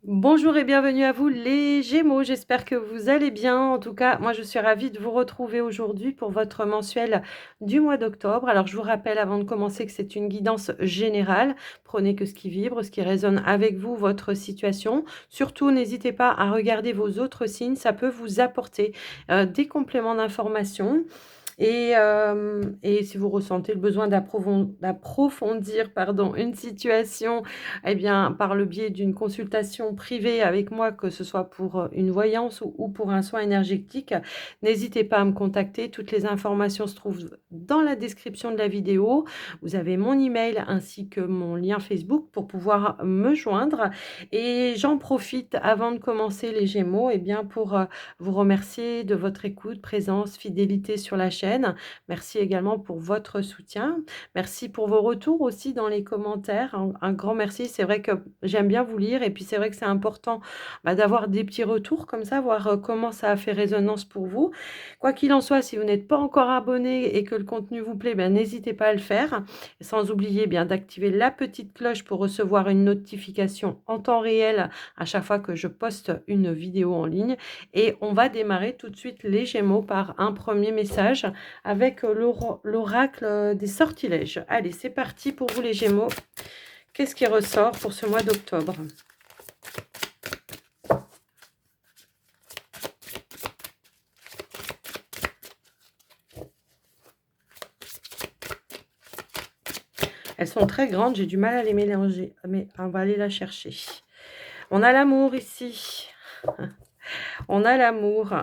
Bonjour et bienvenue à vous les Gémeaux, j'espère que vous allez bien. En tout cas, moi je suis ravie de vous retrouver aujourd'hui pour votre mensuel du mois d'octobre. Alors je vous rappelle avant de commencer que c'est une guidance générale. Prenez que ce qui vibre, ce qui résonne avec vous, votre situation. Surtout, n'hésitez pas à regarder vos autres signes, ça peut vous apporter des compléments d'information. Et si vous ressentez le besoin d'approfondir pardon, une situation, eh bien, par le biais d'une consultation privée avec moi, que ce soit pour une voyance ou pour un soin énergétique, n'hésitez pas à me contacter. Toutes les informations se trouvent dans la description de la vidéo. Vous avez mon email ainsi que mon lien Facebook pour pouvoir me joindre. Et j'en profite avant de commencer les Gémeaux, eh bien, pour vous remercier de votre écoute, présence, fidélité sur la chaîne. Merci également pour votre soutien. Merci pour vos retours aussi dans les commentaires. Un grand merci. C'est vrai que j'aime bien vous lire et puis c'est vrai que c'est important d'avoir des petits retours comme ça, voir comment ça a fait résonance pour vous. Quoi qu'il en soit, si vous n'êtes pas encore abonné et que le contenu vous plaît, n'hésitez pas à le faire. Sans oublier bien d'activer la petite cloche pour recevoir une notification en temps réel à chaque fois que je poste une vidéo en ligne. Et on va démarrer tout de suite les Gémeaux par un premier message avec l'oracle des sortilèges. Allez, c'est parti pour vous les Gémeaux. Qu'est-ce qui ressort pour ce mois d'octobre? Elles sont très grandes, j'ai du mal à les mélanger, mais on va aller la chercher. On a l'amour ici. On a l'amour.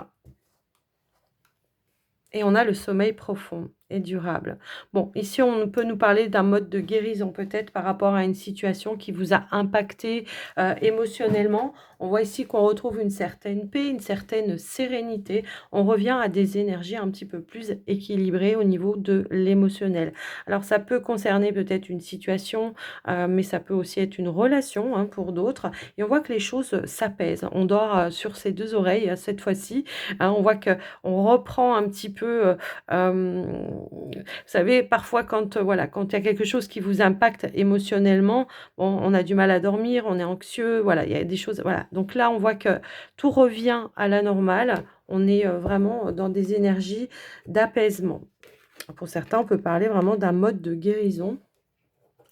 Et on a le sommeil profond et durable. Bon, ici, on peut nous parler d'un mode de guérison peut-être par rapport à une situation qui vous a impacté émotionnellement. On voit ici qu'on retrouve une certaine paix, une certaine sérénité. On revient à des énergies un petit peu plus équilibrées au niveau de l'émotionnel. Alors, ça peut concerner peut-être une situation, mais ça peut aussi être une relation pour d'autres. Et on voit que les choses s'apaisent. On dort sur ses deux oreilles cette fois-ci. On voit qu'on reprend un petit peu... vous savez, parfois quand voilà, quand il y a quelque chose qui vous impacte émotionnellement, bon, on a du mal à dormir, on est anxieux, voilà, il y a des choses, voilà. Donc là, on voit que tout revient à la normale. On est vraiment dans des énergies d'apaisement. Pour certains, on peut parler vraiment d'un mode de guérison.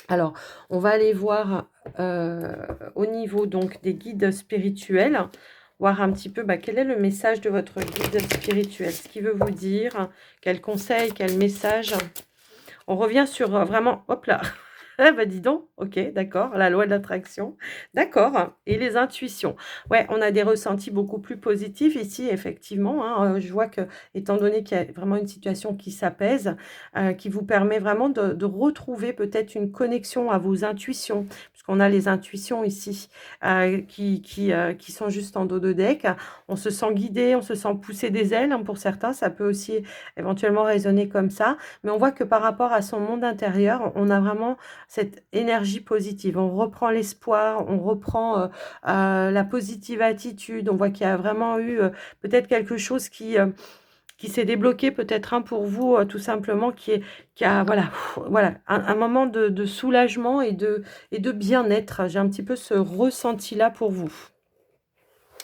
Alors, on va aller voir au niveau donc des guides spirituels, voir un petit peu quel est le message de votre guide spirituel, ce qu'il veut vous dire, quel conseil, quel message. On revient sur vraiment, hop là, ah dis donc, ok, d'accord, la loi de l'attraction, d'accord, et les intuitions. Ouais, on a des ressentis beaucoup plus positifs ici, effectivement. Je vois que, étant donné qu'il y a vraiment une situation qui s'apaise, qui vous permet vraiment de retrouver peut-être une connexion à vos intuitions, puisqu'on a les intuitions ici qui sont juste en dos de deck. On se sent guidé, on se sent pousser des ailes. Pour certains, ça peut aussi éventuellement résonner comme ça. Mais on voit que par rapport à son monde intérieur, on a vraiment cette énergie positive. On reprend l'espoir, on reprend la positive attitude. On voit qu'il y a vraiment eu peut-être quelque chose qui s'est débloqué peut-être pour vous, tout simplement, qui a, voilà un moment de soulagement et de bien-être. J'ai un petit peu ce ressenti-là pour vous.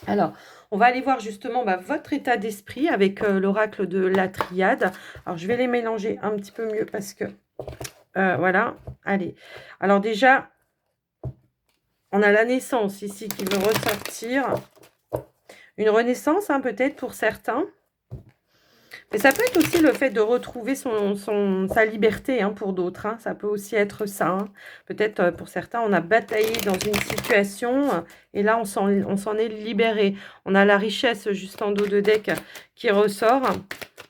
Alors, on va aller voir justement votre état d'esprit avec l'oracle de la triade. Alors, je vais les mélanger un petit peu mieux parce que, voilà, allez. Alors déjà, on a la naissance ici qui veut ressortir. Une renaissance, peut-être pour certains. Mais ça peut être aussi le fait de retrouver sa liberté pour d'autres. Ça peut aussi être ça. Peut-être pour certains, on a bataillé dans une situation et là, on s'en est libéré. On a la richesse juste en dos de deck qui ressort.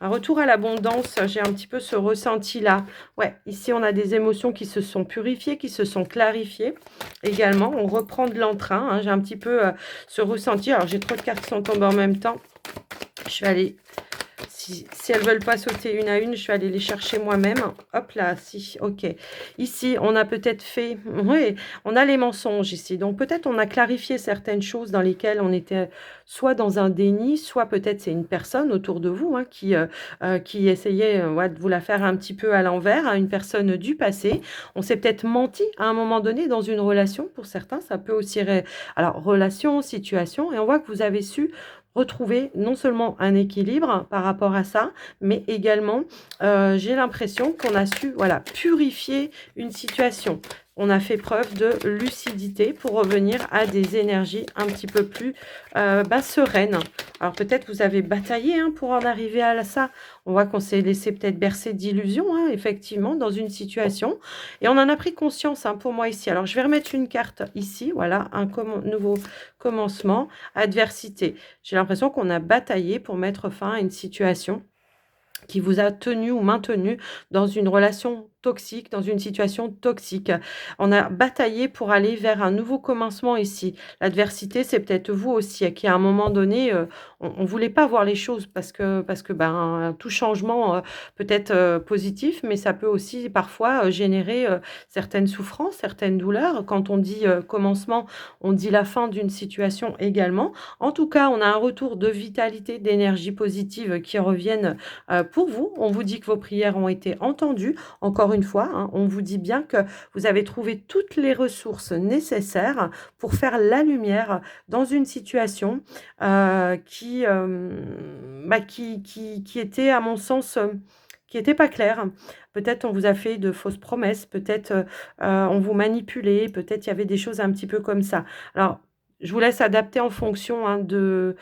Un retour à l'abondance, j'ai un petit peu ce ressenti-là. Ouais, ici, on a des émotions qui se sont purifiées, qui se sont clarifiées. Également, on reprend de l'entrain. J'ai un petit peu ce ressenti. Alors, j'ai trop de cartes qui sont tombées en même temps. Je vais aller... Si elles ne veulent pas sauter une à une, je vais aller les chercher moi-même. Hop là, si, ok. Ici, on a peut-être fait... Oui, on a les mensonges ici. Donc peut-être on a clarifié certaines choses dans lesquelles on était soit dans un déni, soit peut-être c'est une personne autour de vous hein, qui essayait ouais, de vous la faire un petit peu à l'envers, hein, une personne du passé. On s'est peut-être menti à un moment donné dans une relation. Pour certains, ça peut aussi... Alors, relation, situation, et on voit que vous avez su retrouver non seulement un équilibre par rapport à ça, mais également, j'ai l'impression qu'on a su voilà, purifier une situation. On a fait preuve de lucidité pour revenir à des énergies un petit peu plus sereines. Alors peut-être vous avez bataillé hein, pour en arriver à ça. On voit qu'on s'est laissé peut-être bercer d'illusions, hein, effectivement, dans une situation. Et on en a pris conscience hein, pour moi ici. Alors je vais remettre une carte ici. Voilà, un nouveau commencement, adversité. J'ai l'impression qu'on a bataillé pour mettre fin à une situation qui vous a tenu ou maintenu dans une relation toxique, dans une situation toxique. On a bataillé pour aller vers un nouveau commencement ici. L'adversité, c'est peut-être vous aussi, qui à un moment donné, on ne voulait pas voir les choses parce que ben, tout changement peut être positif, mais ça peut aussi parfois générer certaines souffrances, certaines douleurs. Quand on dit commencement, on dit la fin d'une situation également. En tout cas, on a un retour de vitalité, d'énergie positive qui reviennent pour vous. On vous dit que vos prières ont été entendues. Encore une fois, hein, on vous dit bien que vous avez trouvé toutes les ressources nécessaires pour faire la lumière dans une situation qui était, à mon sens, qui n'était pas claire. Peut-être on vous a fait de fausses promesses, peut-être on vous manipulait, peut-être il y avait des choses un petit peu comme ça. Alors, je vous laisse adapter en fonction hein, de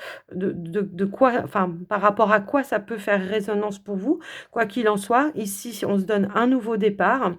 quoi, enfin, par rapport à quoi ça peut faire résonance pour vous. Quoi qu'il en soit, ici, on se donne un nouveau départ.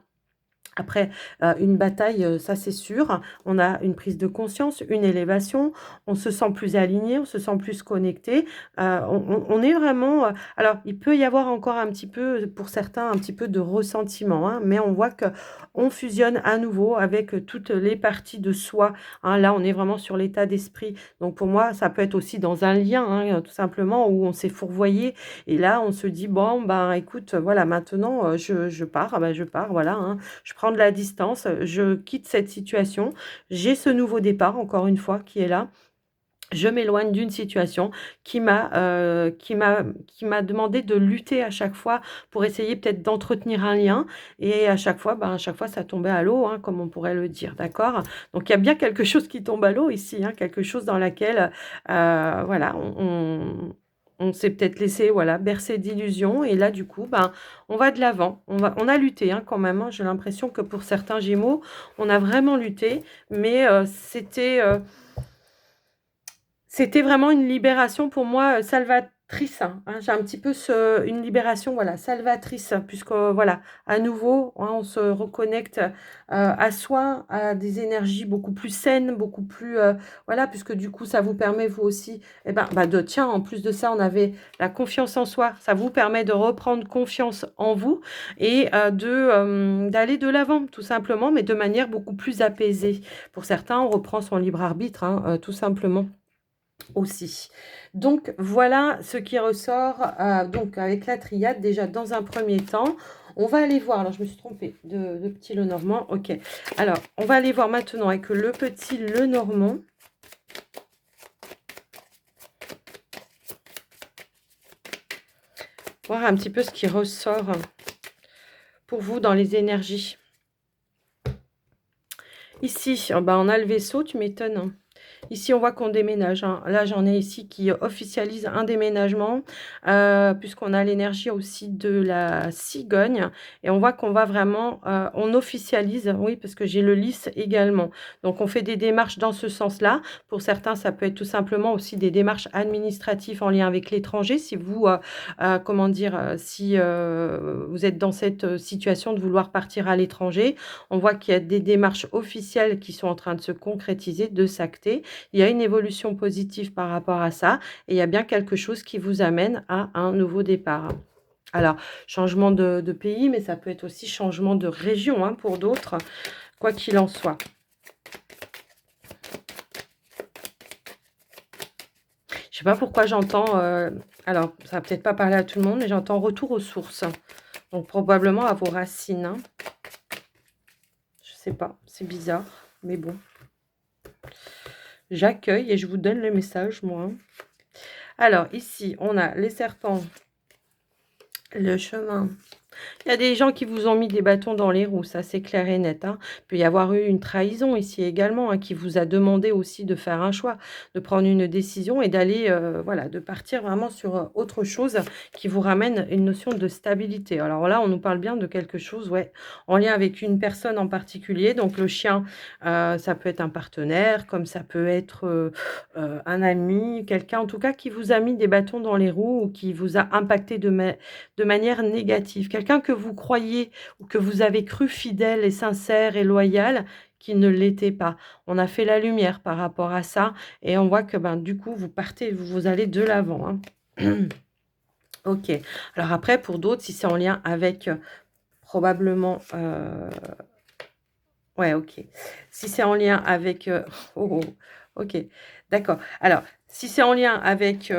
Après une bataille, ça c'est sûr, on a une prise de conscience, une élévation, on se sent plus aligné, on se sent plus connecté. On est vraiment, alors il peut y avoir encore un petit peu, pour certains, un petit peu de ressentiment, hein, mais on voit qu'on fusionne à nouveau avec toutes les parties de soi, hein. Là, on est vraiment sur l'état d'esprit. Donc pour moi, ça peut être aussi dans un lien, hein, tout simplement, où on s'est fourvoyé et là, on se dit: «Bon, ben, écoute, voilà, maintenant, je pars, ah bah, je pars, voilà, hein, je prends de la distance, je quitte cette situation, j'ai ce nouveau départ, encore une fois, qui est là. Je m'éloigne d'une situation qui m'a demandé de lutter à chaque fois pour essayer peut-être d'entretenir un lien et à chaque fois ça tombait à l'eau, hein, comme on pourrait le dire, d'accord? Donc il y a bien quelque chose qui tombe à l'eau ici, hein, quelque chose dans laquelle, voilà, on s'est peut-être laissé, voilà, bercer d'illusions et là, du coup, ben, on va de l'avant. On a lutté, hein, quand même, hein. J'ai l'impression que pour certains Gémeaux, on a vraiment lutté, mais c'était vraiment une libération pour moi, salvatrice, hein. J'ai un petit peu une libération, voilà, salvatrice, puisque, voilà, à nouveau, hein, on se reconnecte à soi, à des énergies beaucoup plus saines, beaucoup plus, voilà, puisque du coup, ça vous permet, vous aussi, eh ben, bah, tiens, en plus de ça, on avait la confiance en soi, ça vous permet de reprendre confiance en vous et d'aller de l'avant, tout simplement, mais de manière beaucoup plus apaisée. Pour certains, on reprend son libre arbitre, hein, tout simplement aussi. Donc voilà ce qui ressort donc avec la triade déjà dans un premier temps. On va aller voir, alors je me suis trompée de petit Lenormand, ok. Alors on va aller voir maintenant avec le petit Lenormand. Voir un petit peu ce qui ressort pour vous dans les énergies. Ici, oh bah, on a le vaisseau, tu m'étonnes. Ici, on voit qu'on déménage, hein. Là, j'en ai ici qui officialise un déménagement, puisqu'on a l'énergie aussi de la cigogne. Et on voit qu'on va vraiment, on officialise, oui, parce que j'ai le lys également. Donc, on fait des démarches dans ce sens-là. Pour certains, ça peut être tout simplement aussi des démarches administratives en lien avec l'étranger. Si vous, comment dire, si vous êtes dans cette situation de vouloir partir à l'étranger, on voit qu'il y a des démarches officielles qui sont en train de se concrétiser, de s'acter. Il y a une évolution positive par rapport à ça et il y a bien quelque chose qui vous amène à un nouveau départ. Alors, changement de pays, mais ça peut être aussi changement de région hein, pour d'autres, quoi qu'il en soit. sais pas pourquoi j'entends, alors ça va peut-être pas parler à tout le monde, mais j'entends retour aux sources. Donc probablement à vos racines, hein. Je sais pas, c'est bizarre, mais bon. J'accueille et je vous donne le message, moi, hein. Alors ici, on a les serpents, le chemin. Il y a des gens qui vous ont mis des bâtons dans les roues, ça c'est clair et net, hein. Il peut y avoir eu une trahison ici également, hein, qui vous a demandé aussi de faire un choix, de prendre une décision et d'aller, voilà, de partir vraiment sur autre chose qui vous ramène une notion de stabilité. Alors là, on nous parle bien de quelque chose, ouais, en lien avec une personne en particulier. Donc le chien, ça peut être un partenaire, comme ça peut être un ami, quelqu'un en tout cas qui vous a mis des bâtons dans les roues ou qui vous a impacté de manière négative. Quelqu'un que vous croyez ou que vous avez cru fidèle et sincère et loyal, qui ne l'était pas. On a fait la lumière par rapport à ça et on voit que, ben, du coup, vous partez, vous allez de l'avant, hein. OK. Alors après, pour d'autres, si c'est en lien avec, probablement, ouais, OK. Si c'est en lien avec, oh, oh, OK, d'accord. Alors, si c'est en lien avec,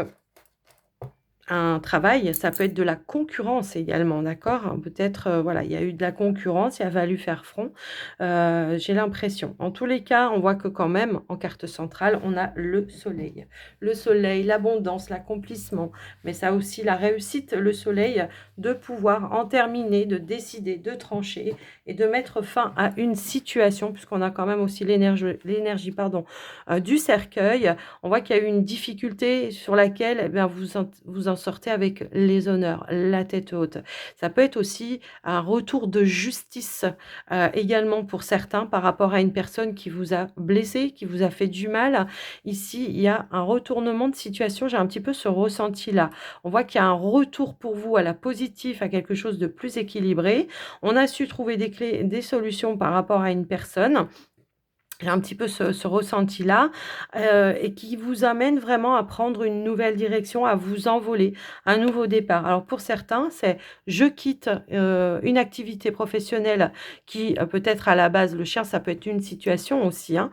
un travail, ça peut être de la concurrence également, d'accord? Hein, peut-être, voilà, il y a eu de la concurrence, il a fallu faire front, j'ai l'impression. En tous les cas, on voit que quand même, en carte centrale, on a le soleil. Le soleil, l'abondance, l'accomplissement, mais ça a aussi la réussite, le soleil, de pouvoir en terminer, de décider, de trancher et de mettre fin à une situation, puisqu'on a quand même aussi l'énergie, pardon, du cercueil. On voit qu'il y a eu une difficulté sur laquelle, eh bien, vous en sortez avec les honneurs, la tête haute. Ça peut être aussi un retour de justice, également pour certains par rapport à une personne qui vous a blessé, qui vous a fait du mal. Ici, il y a un retournement de situation, j'ai un petit peu ce ressenti-là. On voit qu'il y a un retour pour vous à la positive, à quelque chose de plus équilibré. On a su trouver des clés, des solutions par rapport à une personne. J'ai un petit peu ce ressenti-là, et qui vous amène vraiment à prendre une nouvelle direction, à vous envoler, un nouveau départ. Alors pour certains, c'est: «Je quitte, une activité professionnelle qui, peut-être à la base», le chien, ça peut être une situation aussi, hein,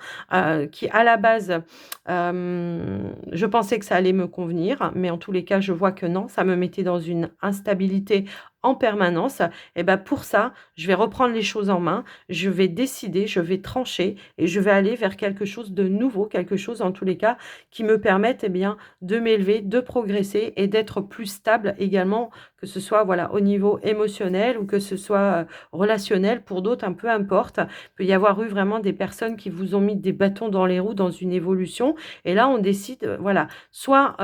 qui à la base, je pensais que ça allait me convenir, mais en tous les cas, je vois que non, ça me mettait dans une instabilité en permanence. Et ben pour ça, je vais reprendre les choses en main, je vais décider, je vais trancher et je vais aller vers quelque chose de nouveau, quelque chose en tous les cas qui me permette, eh bien, de m'élever, de progresser et d'être plus stable également, que ce soit, voilà, au niveau émotionnel ou que ce soit, relationnel pour d'autres, hein, peu importe. Il peut y avoir eu vraiment des personnes qui vous ont mis des bâtons dans les roues dans une évolution et là on décide, voilà, soit,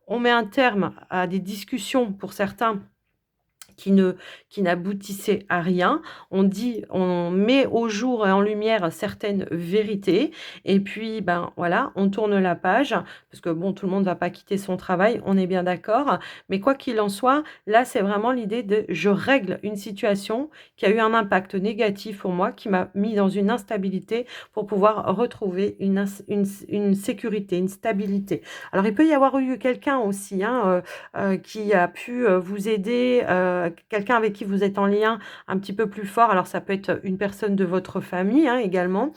on met un terme à des discussions pour certains qui ne qui n'aboutissait à rien. On met au jour et en lumière certaines vérités et puis, ben, voilà, on tourne la page parce que bon, tout le monde va pas quitter son travail, on est bien d'accord. Mais quoi qu'il en soit, là, c'est vraiment l'idée de: «Je règle une situation qui a eu un impact négatif pour moi, qui m'a mis dans une instabilité pour pouvoir retrouver une sécurité, une stabilité». Alors il peut y avoir eu quelqu'un aussi, hein, qui a pu, vous aider, quelqu'un avec qui vous êtes en lien un petit peu plus fort. Alors ça peut être une personne de votre famille, hein, également,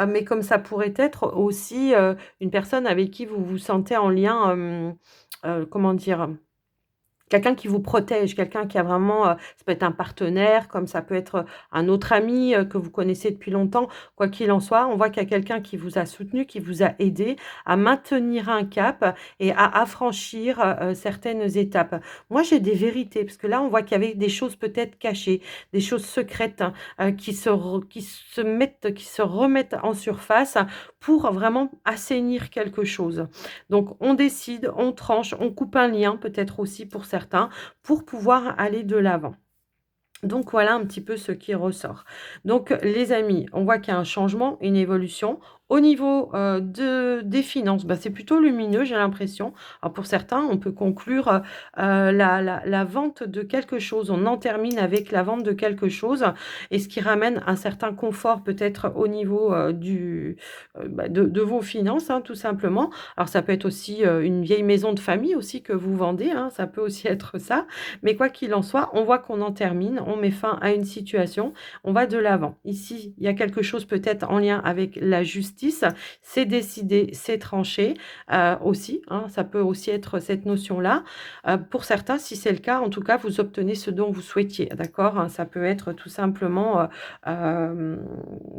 mais comme ça pourrait être aussi, une personne avec qui vous vous sentez en lien, comment dire? Quelqu'un qui vous protège, quelqu'un qui a vraiment, ça peut être un partenaire, comme ça peut être, un autre ami, que vous connaissez depuis longtemps. Quoi qu'il en soit, on voit qu'il y a quelqu'un qui vous a soutenu, qui vous a aidé à maintenir un cap et à affranchir, certaines étapes. Moi, j'ai des vérités, parce que là, on voit qu'il y avait des choses peut-être cachées, des choses secrètes, hein, qui se remettent en surface pour vraiment assainir quelque chose. Donc on décide, on tranche, on coupe un lien peut-être aussi pour certains, pour pouvoir aller de l'avant. Donc voilà un petit peu ce qui ressort. Donc les amis, on voit qu'il y a un changement, une évolution. Au niveau, des finances, bah, c'est plutôt lumineux, j'ai l'impression. Alors pour certains, on peut conclure, la vente de quelque chose. On en termine avec la vente de quelque chose et ce qui ramène un certain confort peut-être au niveau, bah, de vos finances, hein, tout simplement. Alors ça peut être aussi, une vieille maison de famille aussi que vous vendez, hein, ça peut aussi être ça. Mais quoi qu'il en soit, on voit qu'on en termine, on met fin à une situation, on va de l'avant. Ici, il y a quelque chose peut-être en lien avec la justice, justice, c'est décidé, c'est tranché aussi, hein, ça peut aussi être cette notion-là. Pour certains, si c'est le cas, en tout cas, vous obtenez ce dont vous souhaitiez, d'accord? Hein, ça peut être tout simplement, hem,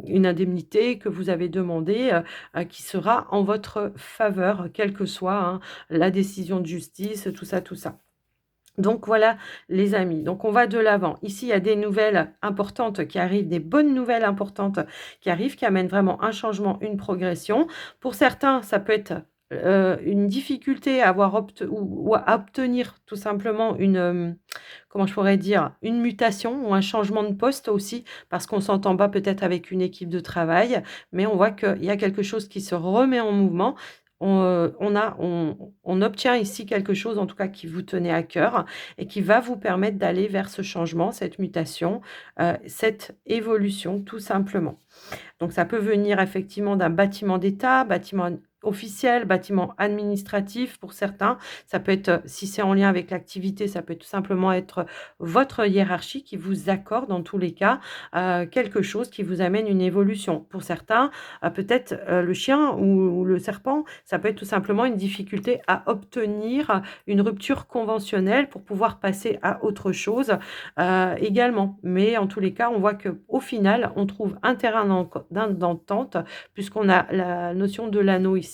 une indemnité que vous avez demandée, qui sera en votre faveur, quelle que soit, hein, la décision de justice, tout ça, tout ça. Donc voilà les amis, donc on va de l'avant. Ici, il y a des nouvelles importantes qui arrivent, des bonnes nouvelles importantes qui arrivent, qui amènent vraiment un changement, une progression. Pour certains, ça peut être, une difficulté à avoir ou à obtenir tout simplement une, comment je pourrais dire? Une mutation ou un changement de poste aussi, parce qu'on s'entend pas peut-être avec une équipe de travail, mais on voit qu'il y a quelque chose qui se remet en mouvement. On obtient ici quelque chose, en tout cas, qui vous tenait à cœur et qui va vous permettre d'aller vers ce changement, cette mutation, cette évolution, tout simplement. Donc ça peut venir effectivement d'un bâtiment d'État, bâtiment officiel, bâtiment administratif pour certains. Ça peut être, si c'est en lien avec l'activité, ça peut tout simplement être votre hiérarchie qui vous accorde dans tous les cas, quelque chose qui vous amène une évolution. Pour certains, peut-être, le chien ou le serpent, ça peut être tout simplement une difficulté à obtenir une rupture conventionnelle pour pouvoir passer à autre chose, également. Mais en tous les cas, on voit qu'au final, on trouve un terrain d'entente puisqu'on a la notion de l'anneau ici.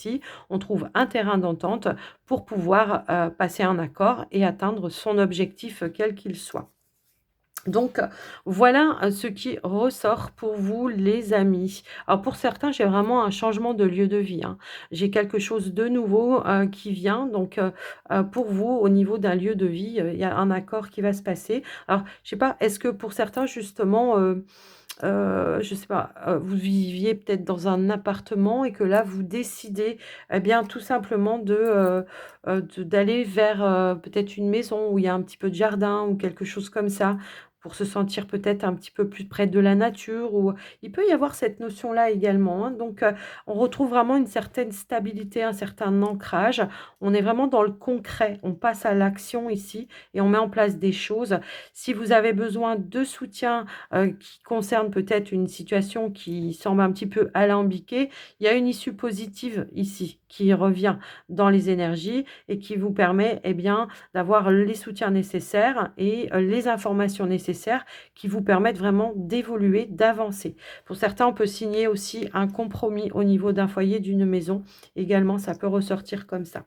On trouve un terrain d'entente pour pouvoir, passer un accord et atteindre son objectif, quel qu'il soit. Donc voilà, ce qui ressort pour vous les amis. Alors pour certains, j'ai vraiment un changement de lieu de vie, hein. J'ai quelque chose de nouveau, qui vient donc pour vous au niveau d'un lieu de vie, il y a un accord qui va se passer. Alors je sais pas, est-ce que pour certains justement, je sais pas, vous viviez peut-être dans un appartement et que là vous décidez, eh bien tout simplement d'aller vers, peut-être une maison où il y a un petit peu de jardin ou quelque chose comme ça, pour se sentir peut-être un petit peu plus près de la nature ou il peut y avoir cette notion-là également, hein. Donc, on retrouve vraiment une certaine stabilité, un certain ancrage. On est vraiment dans le concret. On passe à l'action ici et on met en place des choses. Si vous avez besoin de soutien, qui concerne peut-être une situation qui semble un petit peu alambiquée, il y a une issue positive ici qui revient dans les énergies et qui vous permet, eh bien, d'avoir les soutiens nécessaires et les informations nécessaires qui vous permettent vraiment d'évoluer, d'avancer. Pour certains, on peut signer aussi un compromis au niveau d'un foyer, d'une maison. Également, ça peut ressortir comme ça.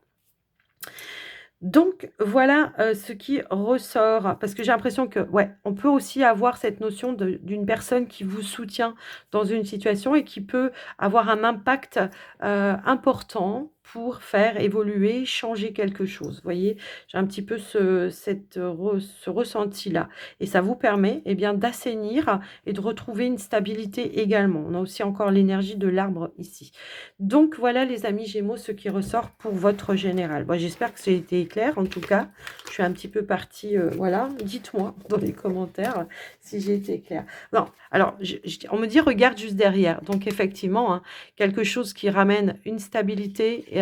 Donc voilà, ce qui ressort. Parce que j'ai l'impression que, ouais, on peut aussi avoir cette notion d'une personne qui vous soutient dans une situation et qui peut avoir un impact, important pour faire évoluer, changer quelque chose. Vous voyez? J'ai un petit peu ce ressenti-là et ça vous permet, eh bien, d'assainir et de retrouver une stabilité également. On a aussi encore l'énergie de l'arbre ici. Donc voilà les amis Gémeaux, ce qui ressort pour votre général. Bon, j'espère que j'ai été claire. En tout cas, je suis un petit peu partie, voilà. Dites-moi dans les commentaires si j'ai été claire. Non, alors, on me dit regarde juste derrière. Donc effectivement, hein, quelque chose qui ramène une stabilité, et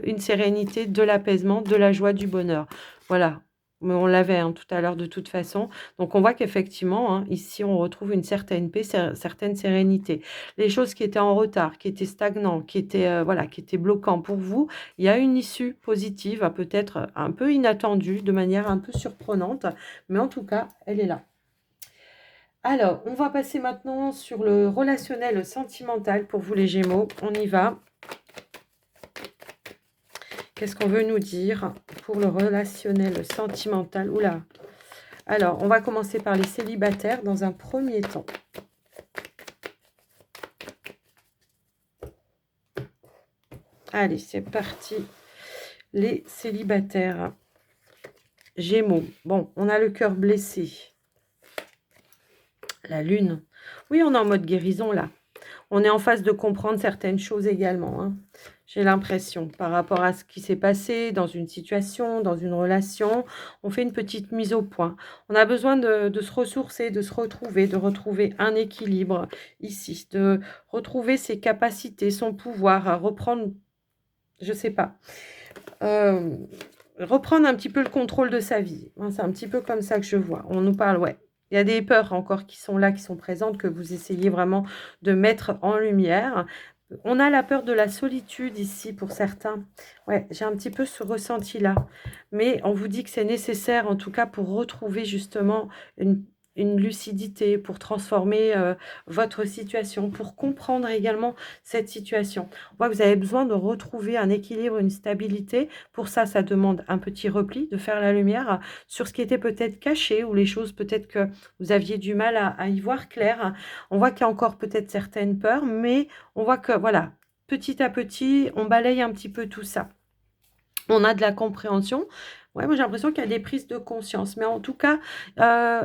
une sérénité, de l'apaisement, de la joie, du bonheur. Voilà. Mais on l'avait hein, tout à l'heure de toute façon. Donc on voit qu'effectivement, hein, ici, on retrouve une certaine paix, certaine sérénité. Les choses qui étaient en retard, qui étaient stagnants, qui étaient, voilà, qui étaient bloquants pour vous, il y a une issue positive, peut-être un peu inattendue, de manière un peu surprenante, mais en tout cas, elle est là. Alors, on va passer maintenant sur le relationnel sentimental pour vous les Gémeaux. On y va. Qu'est-ce qu'on veut nous dire pour le relationnel sentimental? Oula. Alors, on va commencer par les célibataires dans un premier temps. Allez, c'est parti. Les célibataires. Gémeaux. Bon, on a le cœur blessé. La lune. Oui, on est en mode guérison là. On est en phase de comprendre certaines choses également, hein. J'ai l'impression, par rapport à ce qui s'est passé dans une situation, dans une relation, on fait une petite mise au point. On a besoin de se ressourcer, de se retrouver, de retrouver un équilibre ici, de retrouver ses capacités, son pouvoir, à reprendre, je sais pas, reprendre un petit peu le contrôle de sa vie. Hein, c'est un petit peu comme ça que je vois. On nous parle, ouais, Il y a des peurs encore qui sont là, qui sont présentes, que vous essayez vraiment de mettre en lumière. On a la peur de la solitude ici pour certains. Ouais, j'ai un petit peu ce ressenti-là. Mais on vous dit que c'est nécessaire, en tout cas, pour retrouver justement une, une lucidité, pour transformer votre situation, pour comprendre également cette situation. On voit que vous avez besoin de retrouver un équilibre, une stabilité. Pour ça, ça demande un petit repli, de faire la lumière sur ce qui était peut-être caché ou les choses peut-être que vous aviez du mal à y voir clair. On voit qu'il y a encore peut-être certaines peurs, mais on voit que voilà, petit à petit, on balaye un petit peu tout ça. On a de la compréhension. Ouais, moi j'ai l'impression qu'il y a des prises de conscience. Mais en tout cas,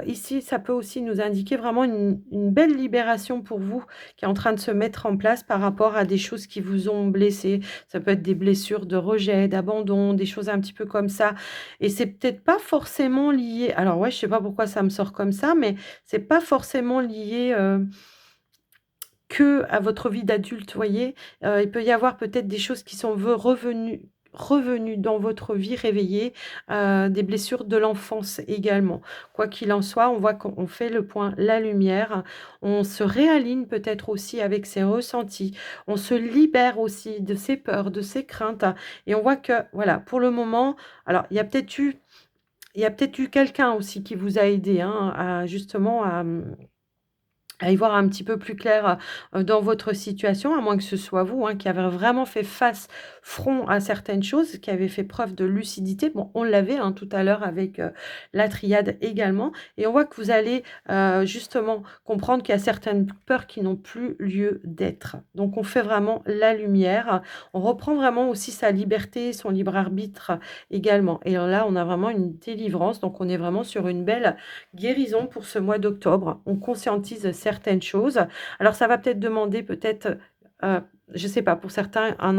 ici, ça peut aussi nous indiquer vraiment une belle libération pour vous qui est en train de se mettre en place par rapport à des choses qui vous ont blessé. Ça peut être des blessures de rejet, d'abandon, des choses un petit peu comme ça. Et c'est peut-être pas forcément lié. Alors ouais, je sais pas pourquoi ça me sort comme ça, mais c'est pas forcément lié. Que à votre vie d'adulte, voyez? Il peut y avoir peut-être des choses qui sont revenues dans votre vie réveillée, des blessures de l'enfance également. Quoi qu'il en soit, on voit qu'on fait le point, la lumière, on se réaligne peut-être aussi avec ses ressentis, on se libère aussi de ses peurs, de ses craintes et on voit que, voilà, pour le moment alors il y a peut-être eu quelqu'un aussi qui vous a aidé, hein, à justement à y voir un petit peu plus clair, dans votre situation, à moins que ce soit vous, hein, qui avez vraiment fait front à certaines choses, qui avez fait preuve de lucidité. Bon, on l'avait, hein, tout à l'heure avec, la triade également et on voit que vous allez, justement comprendre qu'il y a certaines peurs qui n'ont plus lieu d'être. Donc on fait vraiment la lumière, on reprend vraiment aussi sa liberté, son libre arbitre également et là, on a vraiment une délivrance, donc on est vraiment sur une belle guérison pour ce mois d'octobre. On conscientise certaines choses. Alors ça va peut-être demander peut-être, je ne sais pas, pour certains, une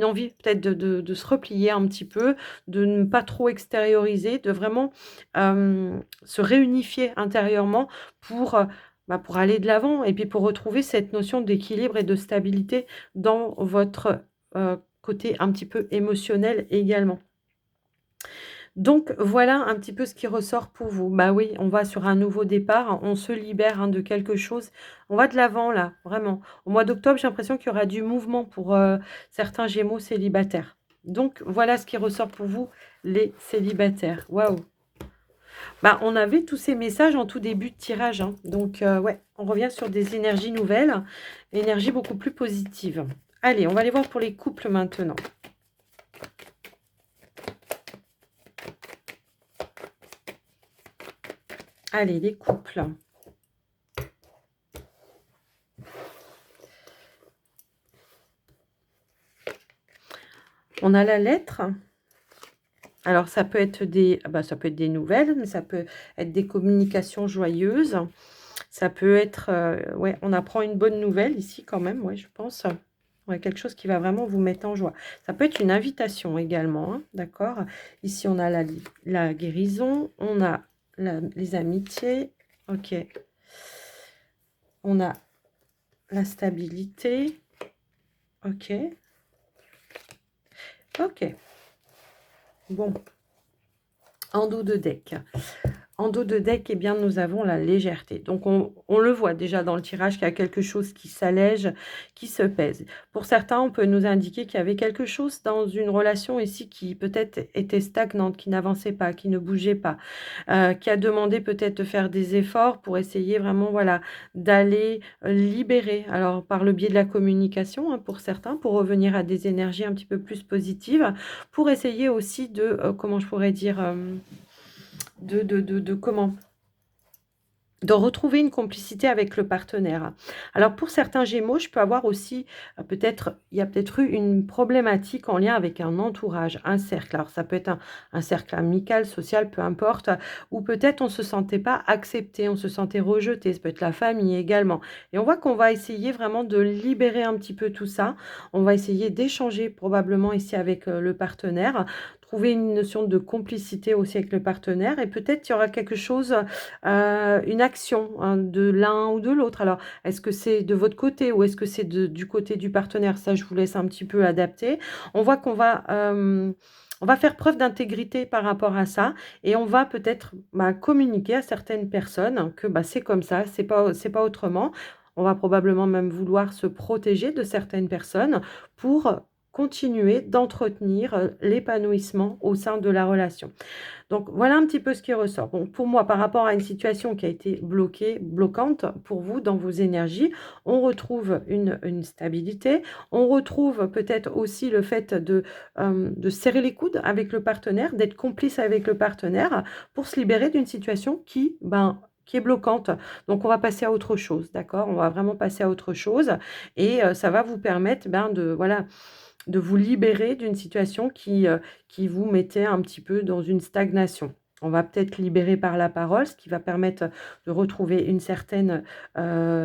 envie peut-être de se replier un petit peu, de ne pas trop extérioriser, de vraiment se réunifier intérieurement pour, pour aller de l'avant et puis pour retrouver cette notion d'équilibre et de stabilité dans votre côté un petit peu émotionnel également. Donc voilà un petit peu ce qui ressort pour vous. Bah oui, on va sur un nouveau départ, on se libère, hein, de quelque chose. On va de l'avant là, vraiment. Au mois d'octobre, j'ai l'impression qu'il y aura du mouvement pour, certains gémeaux célibataires. Donc voilà ce qui ressort pour vous, les célibataires. Waouh! Bah, on avait tous ces messages en tout début de tirage, hein. Donc ouais, on revient sur des énergies nouvelles, énergies beaucoup plus positives. Allez, on va aller voir pour les couples maintenant. Allez, les couples. On a la lettre. Alors ça peut être ça peut être des nouvelles, mais ça peut être des communications joyeuses. Ça peut être, ouais, on apprend une bonne nouvelle ici quand même, ouais, je pense. Ouais, quelque chose qui va vraiment vous mettre en joie. Ça peut être une invitation également, hein, d'accord? Ici, on a la guérison, on a les amitiés, OK. On a la stabilité, OK. OK. Bon, en dos de deck. En dos de deck, eh bien, nous avons la légèreté. Donc, on le voit déjà dans le tirage qu'il y a quelque chose qui s'allège, qui se pèse. Pour certains, on peut nous indiquer qu'il y avait quelque chose dans une relation ici qui peut-être était stagnante, qui n'avançait pas, qui ne bougeait pas, qui a demandé peut-être de faire des efforts pour essayer vraiment, voilà, d'aller libérer. Alors, par le biais de la communication, hein, pour certains, pour revenir à des énergies un petit peu plus positives, pour essayer aussi de, comment je pourrais dire, de comment? De retrouver une complicité avec le partenaire. Alors pour certains gémeaux, je peux avoir aussi, peut-être il y a peut-être eu une problématique en lien avec un entourage, un cercle. Alors ça peut être un cercle amical, social, peu importe, ou peut-être on se sentait pas accepté, on se sentait rejeté, ça peut être la famille également. Et on voit qu'on va essayer vraiment de libérer un petit peu tout ça. On va essayer d'échanger probablement ici avec, le partenaire, trouver une notion de complicité aussi avec le partenaire et peut-être il y aura quelque chose, une action, hein, de l'un ou de l'autre. Alors, est-ce que c'est de votre côté ou est-ce que c'est du côté du partenaire? Ça, je vous laisse un petit peu adapter. On voit on va faire preuve d'intégrité par rapport à ça et on va peut-être, bah, communiquer à certaines personnes que, bah, c'est comme ça, c'est pas autrement. On va probablement même vouloir se protéger de certaines personnes pour continuer d'entretenir, l'épanouissement au sein de la relation. Donc voilà un petit peu ce qui ressort. Bon, pour moi, par rapport à une situation qui a été bloquante pour vous dans vos énergies, on retrouve une stabilité. On retrouve peut-être aussi le fait de serrer les coudes avec le partenaire, d'être complice avec le partenaire pour se libérer d'une situation qui est bloquante. Donc on va passer à autre chose, d'accord? On va vraiment passer à autre chose et ça va vous permettre, de vous libérer d'une situation qui vous mettait un petit peu dans une stagnation. On va peut-être libérer par la parole, ce qui va permettre de retrouver une certaine,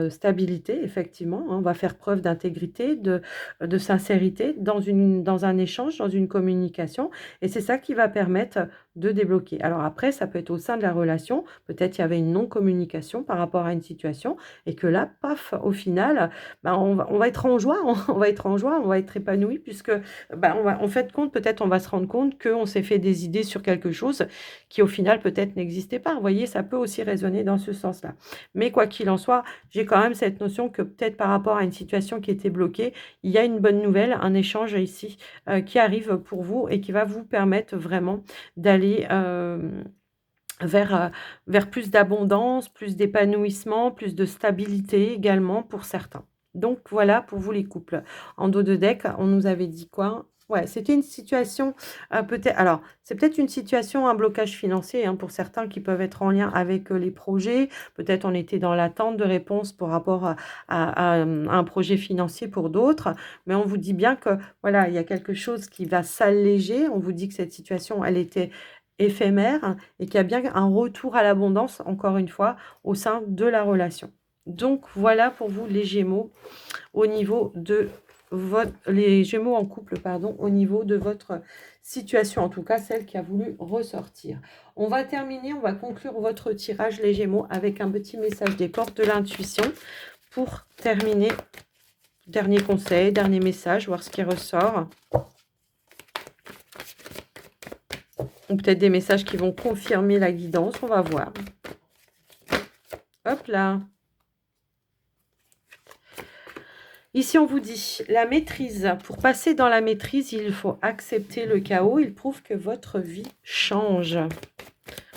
stabilité effectivement, hein. On va faire preuve d'intégrité, de sincérité dans un échange, dans une communication et c'est ça qui va permettre de débloquer. Alors après, ça peut être au sein de la relation, peut-être il y avait une non-communication par rapport à une situation et que là, paf, au final, on va être en joie, on va être en joie, on va être épanoui puisque, en fait compte, peut-être on va se rendre compte qu'on s'est fait des idées sur quelque chose qui au final peut-être n'existait pas. Vous voyez, ça peut aussi résonner dans ce sens-là. Mais quoi qu'il en soit, j'ai quand même cette notion que peut-être par rapport à une situation qui était bloquée, il y a une bonne nouvelle, un échange ici, qui arrive pour vous et qui va vous permettre vraiment d'aller, vers, vers plus d'abondance, plus d'épanouissement, plus de stabilité également pour certains. Donc voilà pour vous les couples. En dos de deck, on nous avait dit quoi? Ouais, c'était une situation, peut-être alors, c'est peut-être une situation, un blocage financier, hein, pour certains qui peuvent être en lien avec, les projets. Peut-être on était dans l'attente de réponses par rapport à un projet financier pour d'autres. Mais on vous dit bien que, voilà, il y a quelque chose qui va s'alléger. On vous dit que cette situation, elle était éphémère et qu'il y a bien un retour à l'abondance, encore une fois, au sein de la relation. Donc voilà pour vous les Gémeaux au niveau de les Gémeaux en couple, pardon, au niveau de votre situation, en tout cas celle qui a voulu ressortir. On va terminer, on va conclure votre tirage les Gémeaux avec un petit message des portes de l'intuition pour terminer. Dernier conseil, dernier message, voir ce qui ressort. Ou peut-être des messages qui vont confirmer la guidance, on va voir. Hop là. Ici, on vous dit la maîtrise. Pour passer dans la maîtrise, il faut accepter le chaos. Il prouve que votre vie change.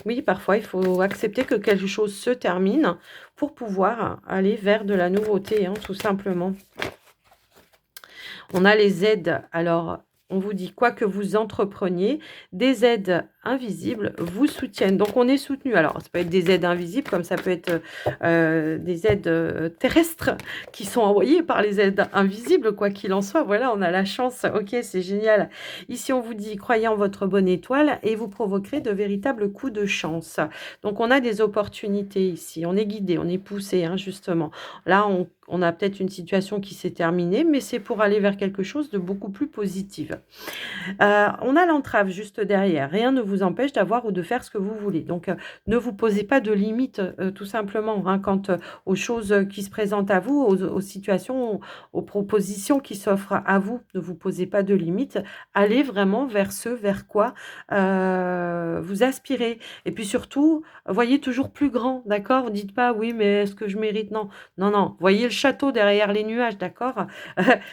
Oui, parfois, il faut accepter que quelque chose se termine pour pouvoir aller vers de la nouveauté, hein, tout simplement. On a les aides. Alors, on vous dit quoi que vous entrepreniez, des aides invisibles vous soutiennent. Donc, on est soutenu. Alors, ça peut être des aides invisibles, comme ça peut être des aides terrestres qui sont envoyées par les aides invisibles, quoi qu'il en soit. Voilà, on a la chance. Ok, c'est génial. Ici, on vous dit, croyez en votre bonne étoile et vous provoquerez de véritables coups de chance. Donc, on a des opportunités ici. On est guidé, on est poussé, hein, justement. Là, on a peut-être une situation qui s'est terminée, mais c'est pour aller vers quelque chose de beaucoup plus positif. On a l'entrave juste derrière. Rien ne vous empêche d'avoir ou de faire ce que vous voulez. Donc, ne vous posez pas de limites, tout simplement, hein, quant aux choses qui se présentent à vous, aux situations, aux propositions qui s'offrent à vous. Ne vous posez pas de limites. Allez vraiment vers ce vers quoi vous aspirez. Et puis surtout, voyez toujours plus grand, d'accord? Dites pas, oui, mais est-ce que je mérite? Non, non, non. Voyez le château derrière les nuages, d'accord?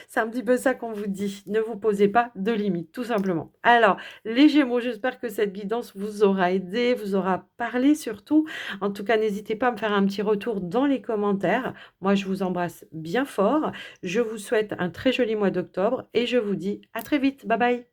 C'est un petit peu ça qu'on vous dit. Ne vous posez pas de limites, tout simplement. Alors, les Gémeaux, j'espère que cette guidance vous aura aidé, vous aura parlé surtout. En tout cas, n'hésitez pas à me faire un petit retour dans les commentaires. Moi, je vous embrasse bien fort. Je vous souhaite un très joli mois d'octobre et je vous dis à très vite. Bye bye.